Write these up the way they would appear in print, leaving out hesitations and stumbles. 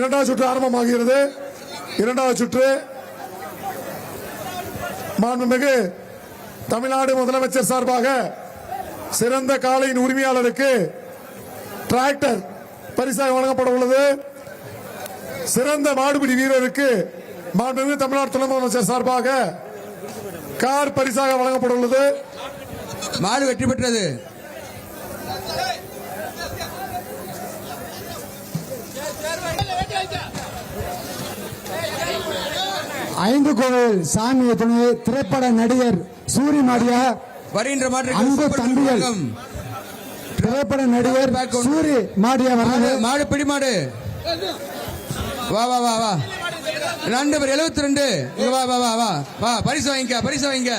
இரண்டாவது சுற்று ஆரம்பமாகிறது. இரண்டாவது சுற்று மாண்புமிகு தமிழ்நாடு முதலமைச்சர் சார்பாக சிறந்த காளையின் உரிமையாளருக்கு டிராக்டர் பரிசாக வழங்கப்பட உள்ளது. சிறந்த மாடுபிடி வீரருக்கு மாண்புமிகு தமிழ்நாடு துணை முதலமைச்சர் சார்பாக கார் பரிசாக வழங்கப்பட உள்ளது. மாடு வெற்றி பெற்றது. ஐந்து கோவில் சாமி துணை திரைப்பட நடிகர் சூரி மாடியா வருகின்ற அன்பு தம்பிகள் திரைப்பட நடிகர் சூரி மாடியா வர்றது. மாடு பிடி மாடு வா வா வா வா 72 வா வா வா வா வா பரிசு வாங்கிக்க பரிசு வாங்கிக்க.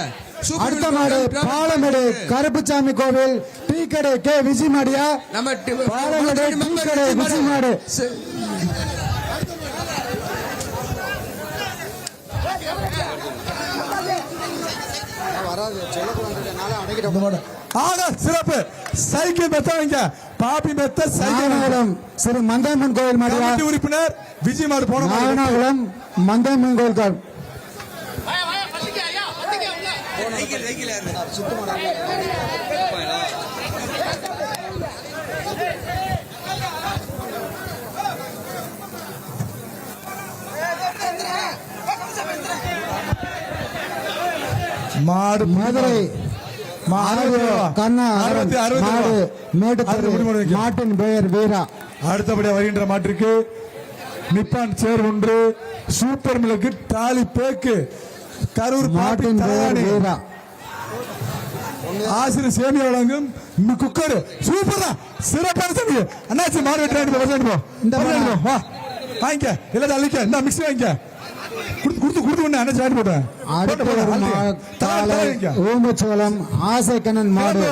அடுத்த மாடு பாலமேடு கருப்புசாமி கோவில் டீ கடை கே விஜய் மாடியா நம்ம பாலமேடு டீ கடை விஜய் மாடு. சிறப்பு சைக்கிள் மெத்த வைங்க பாப்பி மெத்த சைக்கிள் ஸ்ரீ மந்தாமன் கோவில் மாடியா உறுப்பினர் விஜய் மாடு போன நாகனாகுளம் மந்தாமன் கோவில் மாடு மதுரை மாட்டின் பெயர் வீரா. அடுத்தபடியாக வருகின்ற மாட்டிற்கு நிப்பான் சேர் ஒன்று சூப்பர் மிளகு தாலி பேக்கு கரூர் மாட்டின் பெயர் வீரா. ஆசிரியர் சேமியா வழங்கும் குக்கர் சூப்பரா சிறப்பான சமைய அண்ணாச்சி மாடு வெட்டுறாங்க வா வாங்கிக்க எல்லாத்தையும் அழிக்க இந்த மிக்ஸி வாங்கிக்க குடுத்து அண்ணாச்சி வாங்கி போட்டேன். ஓமச்சோளம் ஆசை கண்ணன் மாடு